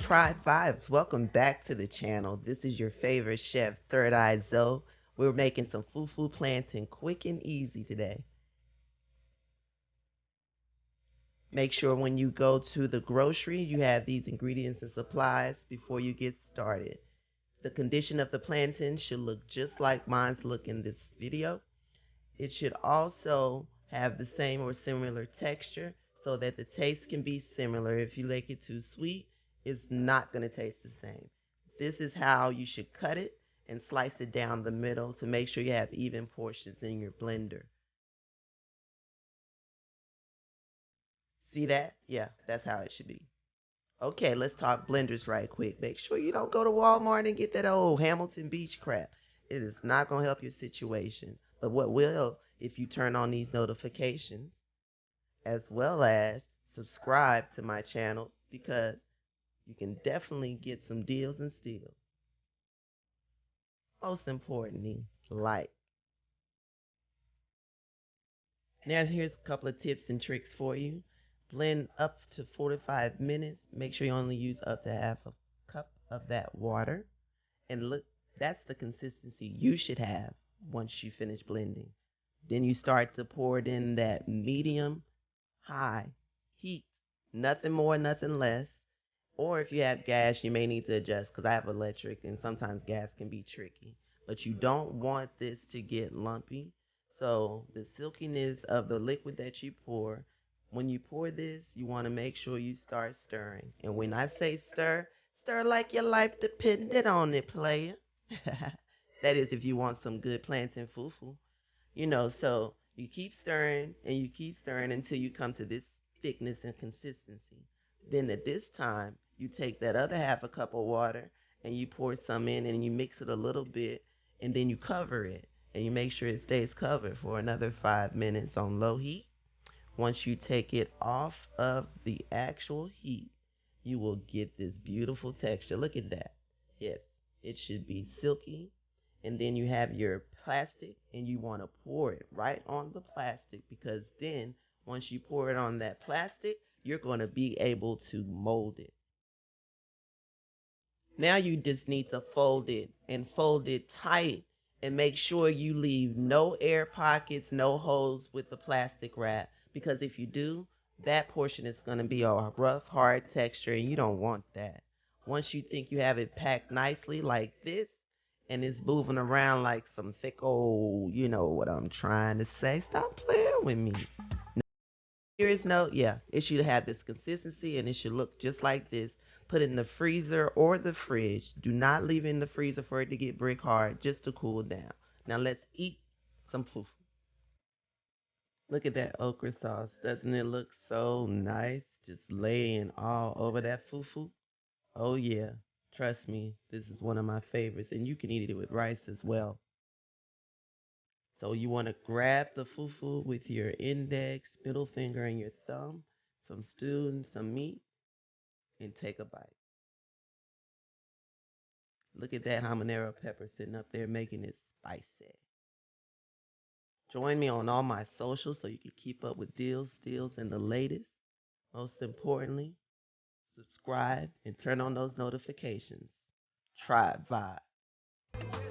Tribe Vibes, welcome back to the channel. This is your favorite chef, Third Eye Zoe. We're making some FuFu plantain quick and easy today. Make sure when you go to the grocery, you have these ingredients and supplies before you get started. The condition of the plantain should look just like mine's look in this video. It should also have the same or similar texture so that the taste can be similar. If you make it too sweet, it's not going to taste the same. This is how you should cut it and slice it down the middle to make sure you have even portions in your blender. See that? Yeah, that's how it should be. Okay, let's talk blenders right quick. Make sure you don't go to Walmart and get that old Hamilton Beach crap. It is not going to help your situation. But what will, if you turn on these notifications, as well as subscribe to my channel, because you can definitely get some deals and steals. Most importantly, like. Now here's a couple of tips and tricks for you. Blend up to 45 minutes. Make sure you only use up to half a cup of that water. And look, that's the consistency you should have once you finish blending. Then you start to pour it in that medium high heat. Nothing more, nothing less. Or if you have gas, you may need to adjust, because I have electric and sometimes gas can be tricky. But you don't want this to get lumpy. So the silkiness of the liquid that you pour, when you pour this, you want to make sure you start stirring. And when I say stir, stir like your life depended on it, player. That is if you want some good plantain fufu. So you keep stirring and you keep stirring until you come to this thickness and consistency. Then at this time, you take that other half a cup of water and you pour some in and you mix it a little bit, and then you cover it and you make sure it stays covered for another 5 minutes on low heat. Once you take it off of the actual heat, you will get this beautiful texture. Look at that. Yes, it should be silky. And then you have your plastic and you want to pour it right on the plastic, because then once you pour it on that plastic, you're going to be able to mold it. Now you just need to fold it and fold it tight, and make sure you leave no air pockets, no holes with the plastic wrap, because if you do, that portion is going to be a rough, hard texture, and you don't want that. Once you think you have it packed nicely like this, and it's moving around like some thick old, you know what I'm trying to say. Stop playing with me. Serious note, yeah, it should have this consistency and it should look just like this. Put it in the freezer or the fridge. Do not leave it in the freezer for it to get brick hard, just to cool down. Now let's eat some fufu. Look at that okra sauce. Doesn't it look so nice? Just laying all over that fufu. Oh yeah, trust me, this is one of my favorites, and you can eat it with rice as well. So you want to grab the fufu with your index, middle finger, and your thumb, some stew and some meat, and take a bite. Look at that habanero pepper sitting up there making it spicy. Join me on all my socials so you can keep up with deals, steals, and the latest. Most importantly, subscribe and turn on those notifications. Tribe Vibe.